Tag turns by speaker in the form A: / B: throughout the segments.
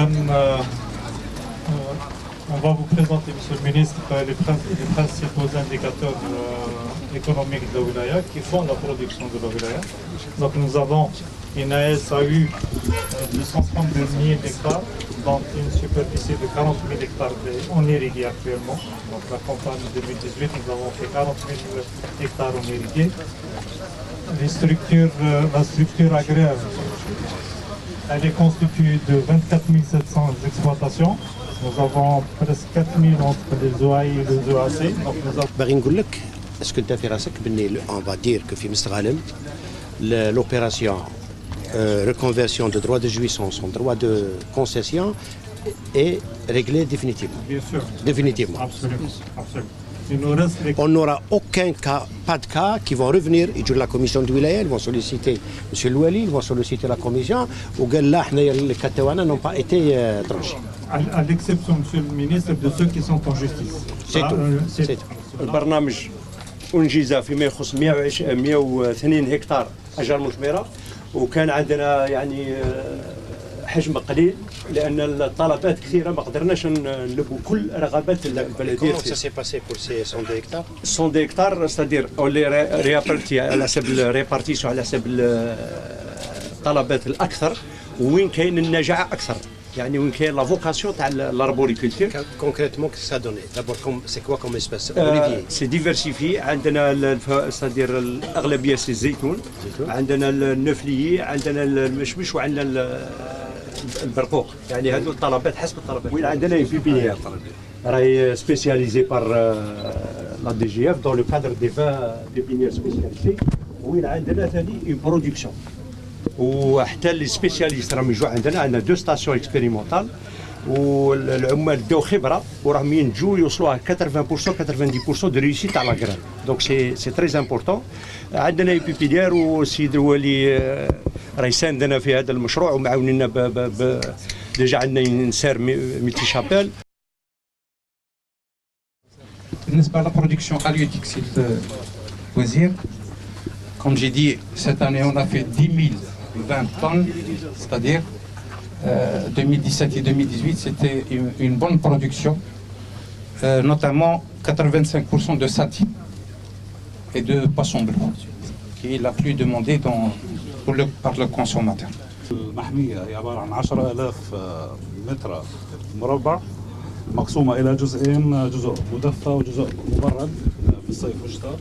A: Madame, on va vous présenter, Monsieur le ministre, les principaux indicateurs économiques de la wilaya qui font la production de la wilaya. Donc nous avons, INAES a eu 232 000 hectares, donc une superficie de 40 000 hectares en irrigué actuellement. Donc la campagne 2018, nous avons fait 40 000 hectares en irrigué. La structure agraire, elle est constituée de 24 700 exploitations. Nous avons presque 4 000 entre les OAI et les OAC. Donc nous avons...
B: باغي نقول لك اسكو انت في راسك بني اون فا دير كو في مستغانم l'opération reconversion de droit de jouissance en droit de concession est réglée définitivement.
A: Bien sûr.
B: Définitivement.
A: Absolument. Absolument.
B: On n'aura aucun cas, pas de cas qui vont revenir. La commission de Wilaya, ils vont solliciter M. Louali, ils vont solliciter la commission. Ou les Katawana n'ont pas été tranchés.
A: À l'exception, Monsieur le ministre, de ceux qui sont en justice.
B: C'est tout. C'est tout.
C: البرنامج أنجز فيما يخص 102 هكتار أشجار مثمرة، وكان عندنا يعني حجم قليل لأن الطلبات كثيرة ما قدرناش نلبوا كل رغبات البلدية.
B: Comment ça s'est passé pour ces 102 hectares
C: 102 هكتار ستادير اللي ريابرتي على حسب الريبارتيسيون على حسب الطلبات الأكثر وين كاين النجاعة أكثر. يعني وين كاين لا فوكاسيون تاع لاربوريكولتور.
B: Concrètement, qu'est-ce que ça a donné D'abord, c'est quoi comme espèce Olivier.
C: سي ديفيرسيفي. عندنا ستادير الأغلبية سي الزيتون، عندنا النفليي، عندنا المشمش، وعندنا البرقوق. يعني هذو الطلبات حسب الطلبات. وين عندنا اي بيبينيير راهي سبيسياليزي بار لا دي جي اف دون لو كادر دي 20 بيبينيير سبيسياليزي. وين عندنا ثاني اون برودكسيون. وحتى لي سبيسياليست راهم يجوا عندنا 2 ستاسيون اكسبيريمونتال، والعمال داو خبره وراهم ينجوا يوصلوا 80% 90% دو ريوسيت تاع لا غران. دونك سي تري امبورطون. عندنا اي بيبينيير والسيد الوالي راه يساندنا في هذا المشروع ومعاونينا ديجا عندنا نسار ميتي شابيل.
D: بالنسبة à la production halieutique, s'il te وزير, comme j'ai dit, cette année on a fait 10 020 tonnes, c'est-à-dire 2017 et 2018 c'était une bonne production, notamment 85% de sati et de poisson bleu, qui est la plus demandée par le consommateur.
E: المحمية هي عبارة عن 10,000 متر مربع مقسومة إلى جزئين، جزء مدفى وجزء مبرد في الصيف والشتاء،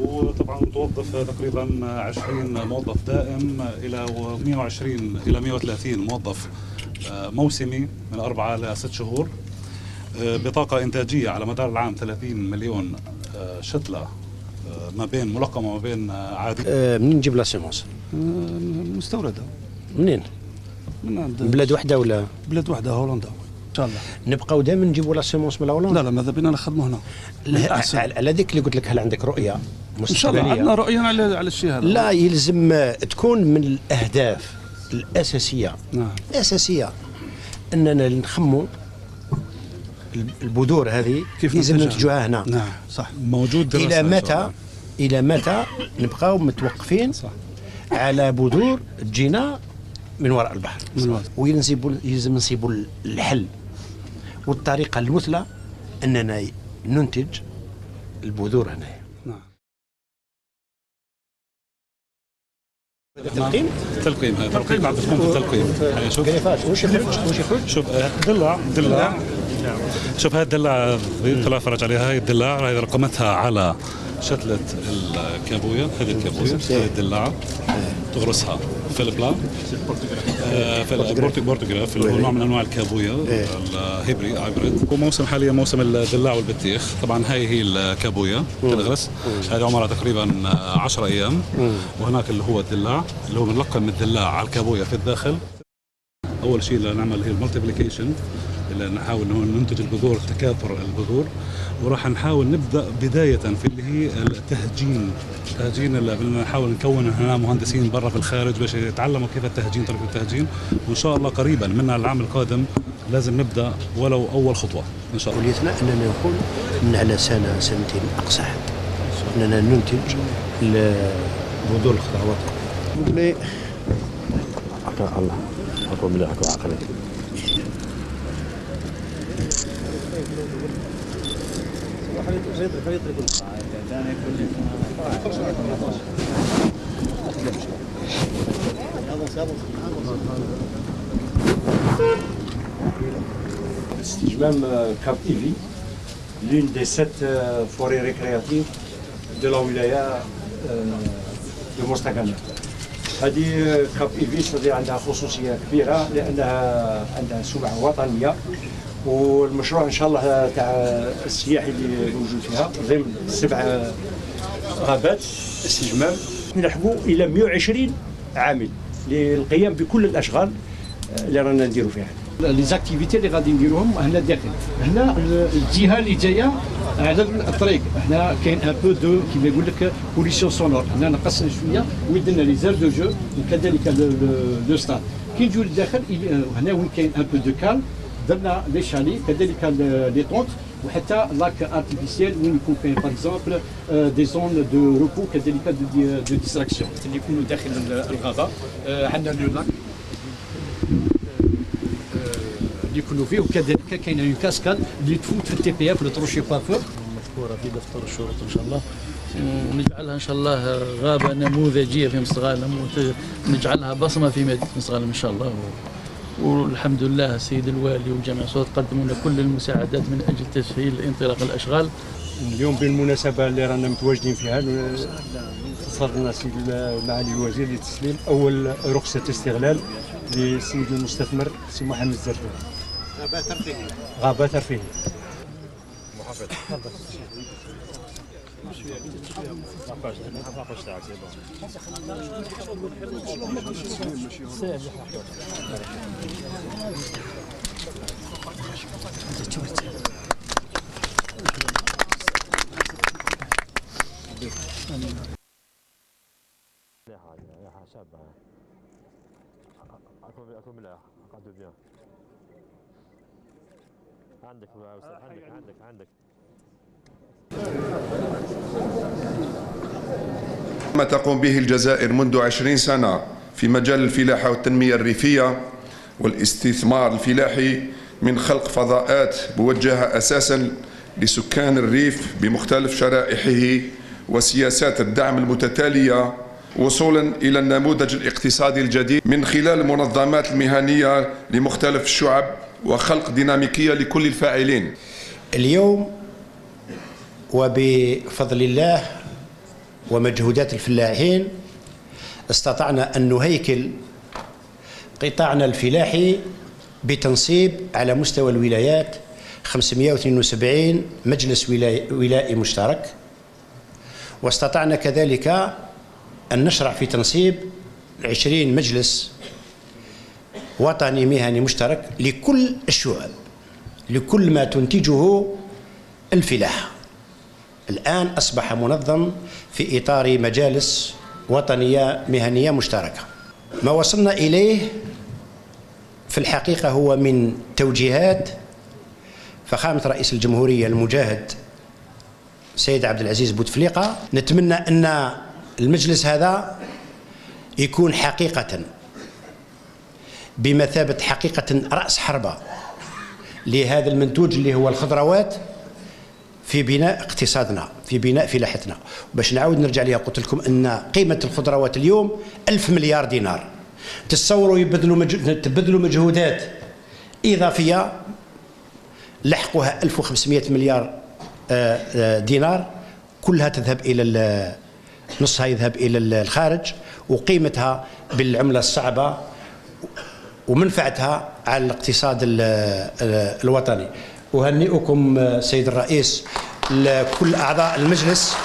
E: وطبعا توظف تقريبا 20 موظف دائم إلى 120 إلى 130 موظف موسمي من 4 إلى 6 شهور، بطاقة إنتاجية على مدار العام 30 مليون شتلة ما بين ملقمة وما بين عادي.
B: منين نجيب لا سيمونس؟
E: مستوردة.
B: منين؟
E: من عند بلاد واحدة ولا؟ بلاد واحدة، هولندا. إن شاء الله.
B: نبقاو دائما نجيبوا لا سيمونس من هولندا؟
E: لا ماذا بينا نخدموا هنا.
B: على ذيك اللي قلت لك، هل عندك رؤية مستقبلية؟
E: إن شاء الله عندنا رؤية على الشيء هذا.
B: لا، يلزم تكون من الأهداف الأساسية. نعم. الأساسية أننا نخموا البذور هذه كيف لازم ننتجوها هنا.
E: نعم صح. موجود دراسة.
B: إلى متى نبقاو متوقفين صح على بذور تجينا من وراء البحر؟ ويلزم نصيبوا الحل والطريقة المثلى أننا ننتج البذور هنا.
E: نعم. تلقيم بعد تكون في التلقيم.
B: شوف كيفاش واش يخرج.
E: شوف دلع. شوف هاي الدلع طلع فرج عليها. هاي الدلع هاي رقمتها على شتلة الكابوية. هذه الكابوية، هذه الدلاعة تغرسها في البلان في البرتقال، هو نوع من انواع الكابوية الهيبريد. وموسم حاليا موسم الدلاع والبطيخ. طبعا هاي هي الكابوية تنغرس. هذه عمرها تقريبا 10 ايام. وهناك اللي هو الدلاع اللي هو بنلقم الدلاع على الكابوية في الداخل. اول شيء اللي نعمل هي المالتيبليكيشن، اللي نحاول ننتج البذور، تكاثر البذور. وراح نحاول نبدا بدايه في اللي هي التهجين اللي نحاول نكون هنا مهندسين برا في الخارج باش يتعلموا كيف التهجين، طريقه التهجين. وان شاء الله قريبا من العام القادم لازم نبدا ولو اول خطوه ان شاء الله.
B: وليتنا اننا نكون من على سنه سنتين اقصى حد اننا ننتج بذور الخضروات.
F: الله اقوى من عقلك.
C: استجمام كاب إيفي l'une des 7 forêts récréatives de la ولاية de مستقلة. هذه كاب إيفي صديق عندها خصوصية كبيرة لأنها عندها سمعة وطنية، والمشروع إن شاء الله تاع السياحي اللي موجود فيها ضمن 7 غابات استجمام نلحقوا إلى 120 عامل للقيام بكل الأشغال اللي رانا نديروا فيها.
F: لي زاكتيفيتي اللي غادي نديروهم هنا داخل، هنا الجهه اللي جايه على الطريق، هنا كاين ان بو دو كيما يقول لك بوليسيون سونور، هنا نقصنا شويه ودرنا لي زير دو جو وكذلك لو ستاد. كي نجيو للداخل هنا وين كاين ان بو دو كالم درنا لي شالي كذلك لي طونت وحتى لاك ارتيفيسيال وين يكون كاين باغ اكزومبل دي زون دو روبو كذلك دو ديستراكسيون اللي يكونوا داخل الغابه. عندنا لو لاك اللي يكونوا فيه، وكذلك كاينه اون كاسكاد اللي تفوت في التي بي اف لو تروشي بارفور
G: مذكوره في دفتر الشروط ان شاء الله، ونجعلها ان شاء الله غابه نموذجيه في مستغانم، ونجعلها بصمه في مدينه مستغانم ان شاء الله. والحمد لله السيد الوالي وجميع السلطات قدموا لنا كل المساعدات من اجل تسهيل انطلاق الاشغال.
C: اليوم بالمناسبه اللي رانا متواجدين فيها اتصلنا سيد معالي الوزير لتسليم اول رخصه استغلال للسيد المستثمر سي محمد الزرفي. غابه ترفيهيه. محافظ.
H: عندك ما تقوم به الجزائر منذ 20 سنة في مجال الفلاحة والتنمية الريفية والاستثمار الفلاحي من خلق فضاءات موجهة أساسا لسكان الريف بمختلف شرائحه وسياسات الدعم المتتالية، وصولا إلى النموذج الاقتصادي الجديد من خلال المنظمات المهنية لمختلف الشعب وخلق ديناميكية لكل الفاعلين.
B: اليوم وبفضل الله ومجهودات الفلاحين استطعنا أن نهيكل قطاعنا الفلاحي بتنصيب على مستوى الولايات 572 مجلس ولائي مشترك، واستطعنا كذلك أن نشرع في تنصيب 20 مجلس وطني مهني مشترك لكل الشعب، لكل ما تنتجه الفلاحة. الآن أصبح منظم في إطار مجالس وطنية مهنية مشتركة. ما وصلنا إليه في الحقيقة هو من توجيهات فخامة رئيس الجمهورية المجاهد سيد عبد العزيز بوتفليقة. نتمنى أن المجلس هذا يكون حقيقة بمثابة حقيقة رأس حربة لهذا المنتوج اللي هو الخضروات في بناء اقتصادنا، في بناء فلاحتنا. باش نعاود نرجع ليها، قلت لكم أن قيمة الخضروات اليوم 1000 مليار دينار. تصوروا تبذلوا مجهودات إضافية لحقها 1500 مليار دينار، كلها تذهب إلى نصها يذهب إلى الخارج، وقيمتها بالعملة الصعبة ومنفعتها على الاقتصاد الوطني. أهنئكم سيد الرئيس لكل أعضاء المجلس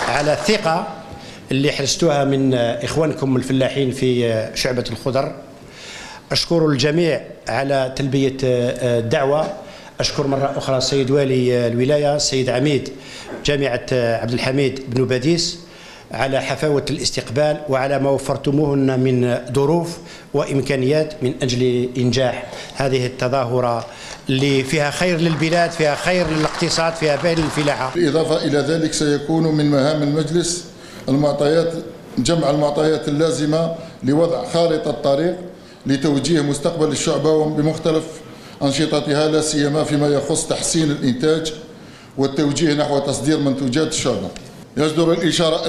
B: على الثقة اللي حرستوها من إخوانكم الفلاحين في شعبة الخضر. أشكر الجميع على تلبية الدعوة. أشكر مرة أخرى السيد والي الولاية السيد عميد جامعة عبد الحميد بن باديس على حفاوة الاستقبال وعلى ما وفرتموه من ظروف وإمكانيات من أجل إنجاح هذه التظاهرة اللي فيها خير للبلاد، فيها خير للاقتصاد، فيها خير للفلاحة.
I: بالإضافة إلى ذلك سيكون من مهام المجلس جمع المعطيات اللازمة لوضع خارطة طريق لتوجيه مستقبل الشعبة بمختلف أنشطتها، لا سيما فيما يخص تحسين الإنتاج والتوجيه نحو تصدير منتوجات الشعبة. يجدر الإشارة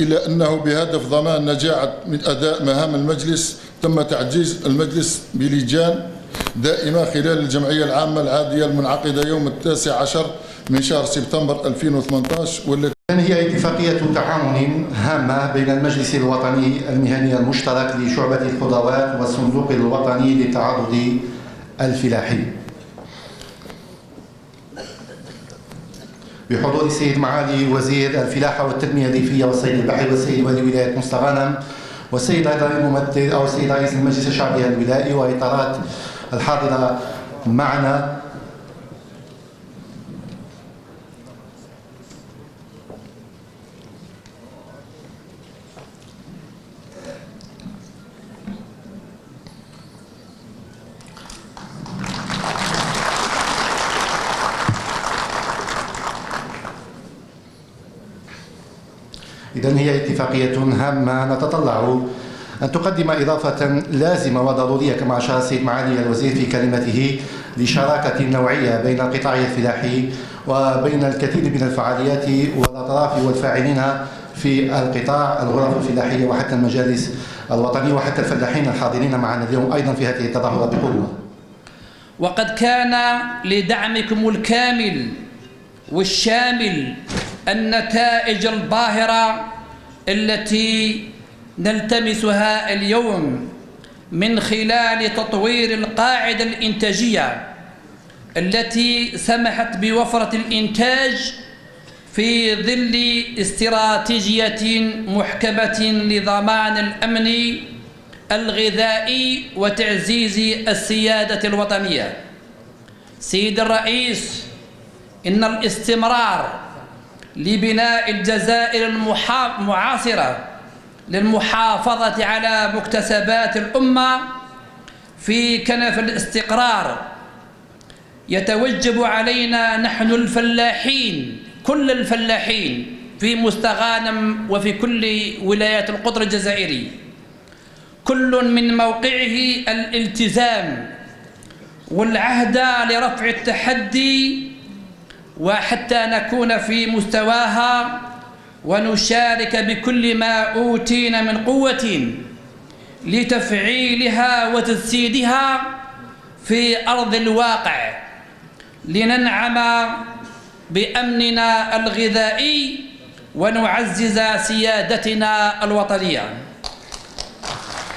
I: إلى أنه بهدف ضمان نجاعة من أداء مهام المجلس تم تعزيز المجلس بلجان دائمة خلال الجمعية العامة العادية المنعقدة يوم 19 من شهر سبتمبر 2018 والتي
J: هي اتفاقية تعاون هامة بين المجلس الوطني المهني المشترك لشعبة الخضروات والصندوق الوطني للتعاضد الفلاحي بحضور السيد معالي وزير الفلاحة والتنمية الريفية والصيد البحري والسيد والي ولاية مستغانم والسيد أيضا الممثل أو السيد رئيس المجلس الشعبي الولائي وإطارات الحاضرة معنا. إذن هي اتفاقية هامة نتطلع أن تقدم إضافة لازمة وضرورية كما أشار السيد معالي الوزير في كلمته لشراكة نوعية بين القطاع الفلاحي وبين الكثير من الفعاليات والأطراف والفاعلين في القطاع، الغرف الفلاحية وحتى المجالس الوطنية وحتى الفلاحين الحاضرين معنا اليوم أيضا في هذه التظاهرة بقوة.
K: وقد كان لدعمكم الكامل والشامل النتائج الباهرة التي نلتمسها اليوم من خلال تطوير القاعدة الإنتاجية التي سمحت بوفرة الإنتاج في ظل استراتيجية محكمة لضمان الأمن الغذائي وتعزيز السيادة الوطنية. سيد الرئيس، إن الاستمرار لبناء الجزائر المعاصرة للمحافظة على مكتسبات الأمة في كنف الاستقرار يتوجب علينا نحن الفلاحين، كل الفلاحين في مستغانم وفي كل ولايات القطر الجزائري، كل من موقعه الالتزام والعهد لرفع التحدي وحتى نكون في مستواها ونشارك بكل ما أوتينا من قوة لتفعيلها وتجسيدها في أرض الواقع لننعم بأمننا الغذائي ونعزز سيادتنا الوطنية.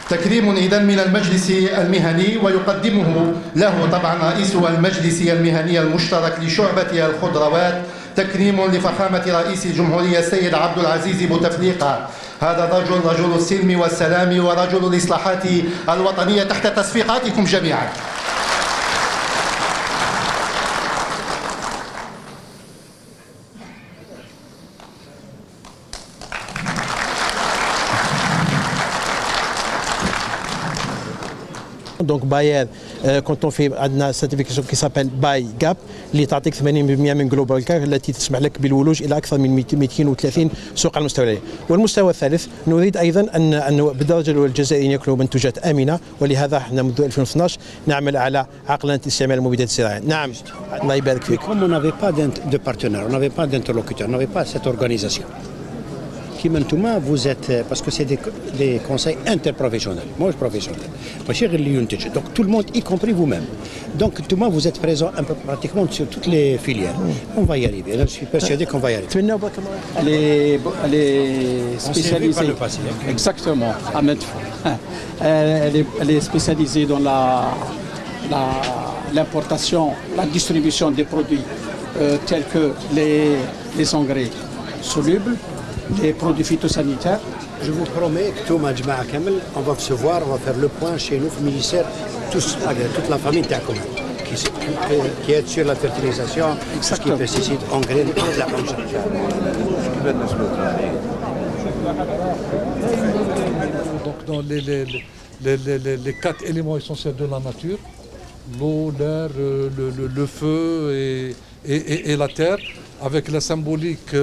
J: تكريم إذن من المجلس المهني ويقدمه له طبعا رئيس المجلس المهني المشترك لشعبة الخضروات، تكريم لفخامة رئيس الجمهورية السيد عبد العزيز بوتفليقة. هذا الرجل رجل السلم والسلام ورجل الإصلاحات الوطنية تحت تصفيقاتكم جميعا.
B: دونك باير كونت في عندنا سيرتيفيكاسيون كي سابيل باي جاب اللي تعطيك 80% من جلوبال كار التي تسمح لك بالولوج الى اكثر من 230 سوق على المستوى العالمي. والمستوى الثالث نريد ايضا ان بالدرجه الاولى الجزائريين ياكلوا منتوجات امنه، ولهذا احنا منذ 2012 نعمل على عقلنه استعمال المبيدات الزراعيه. نعم الله يبارك فيك.
L: Comme on n'avait pas de partenaire, on n'avait pas d'interlocuteur, on n'avait pas cette organisation. Vous êtes, parce que c'est des conseils interprofessionnels, moi je suis professionnel, donc tout le monde, y compris vous-même. Donc vous êtes présent un peu pratiquement sur toutes les filières. On va y arriver, je suis persuadé qu'on va y arriver.
F: Elle est spécialisée, exactement, à maintes fois. Elle est spécialisée dans l'importation, la distribution des produits tels que les engrais solubles, les produits phytosanitaires.
L: Je vous promets que tout Majma Kamel, on va se voir, on va faire le point chez nous, au ministère, toute la famille Takoum, qui est sur la fertilisation, tout ce qui est pesticides, engrais, toute la famille.
M: Donc dans les 4 éléments essentiels de la nature, l'eau, l'air, le feu et la terre, avec la symbolique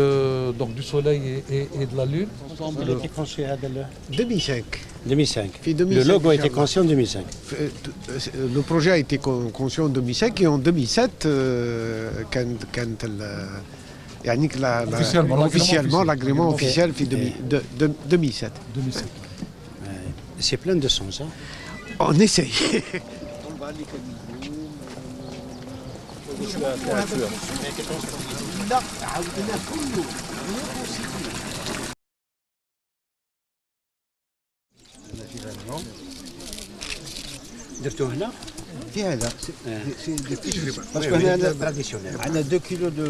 M: donc du soleil et de la lune.
L: 2005 2005.
N: Le
L: logo a été conçu en 2005.
N: Le projet a été conçu en 2005 et en 2007, officiellement l'agrément officiel fait 2007.
L: C'est plein de sens. Hein?
N: On essaye.
L: درتو هنا
N: في هذا
L: باسكو هنا تراديسيونيل عندنا 2 كيلو دو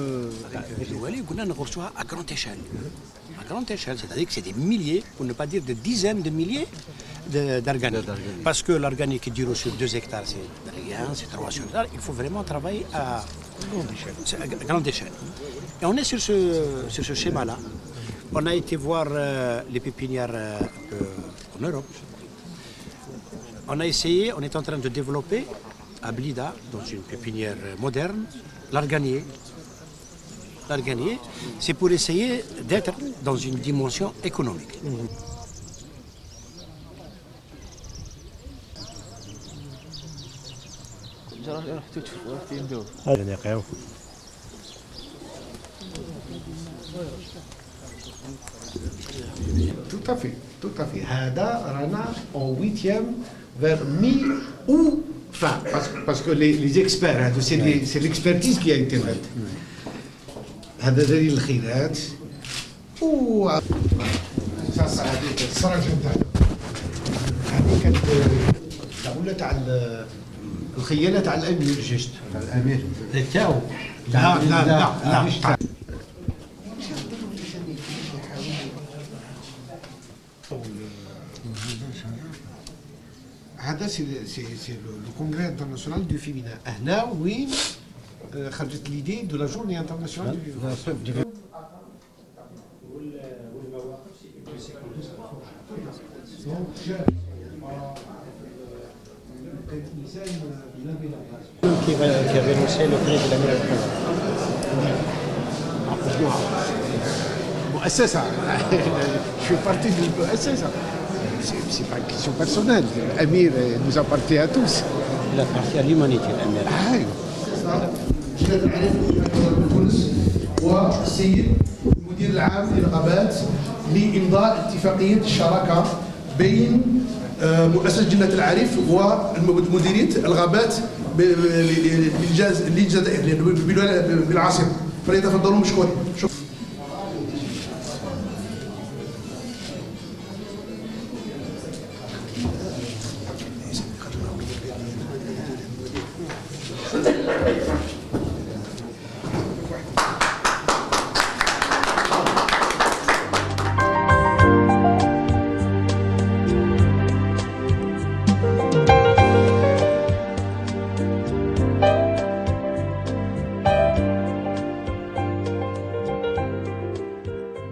L: الوالي قلنا نغرسوها à grande échelle. À grande échelle, c'est-à-dire que c'est des milliers, pour ne pas dire des dizaines de milliers d'organiques. Parce que l'organique qui dure sur 2 hectares, c'est rien, c'est 3 sur hectares, il faut vraiment travailler à grande échelle. Et on est sur ce schéma-là. On a été voir les pépinières en Europe. On a essayé, on est en train de développer à Blida, dans une pépinière moderne, l'arganier. L'arganier, c'est pour essayer d'être dans une dimension économique.
N: Tout à fait, tout à fait. Hada, Rana, en 8e, vers mi ou fin, parce que les experts, c'est l'expertise qui a été faite. هذا دليل الخيرات و هذيك السرجه نتاعنا هذه كانت الدوله تاع الخيانه تاع الامير جيست الامير تاعو لا هذا سي لو كونغري انترناسيونال دو فيمينا هنا وين خرجت l'idée de la journée internationale du féminin.
L: Qui avait lancé le prix de la meilleure
N: مؤسسة je fais partie d'une مؤسسة c'est pas une question personnelle l'Amir nous appartient à tous
L: il appartient à l'humanité l'Amir
O: جلالة العريف من تونس والسيد المدير العام للغابات لإمضاء اتفاقية الشراكة بين مؤسسة جنة العريف ومديرية الغابات بالجزائر بالعاصمة فليتفضلوا مشكورين.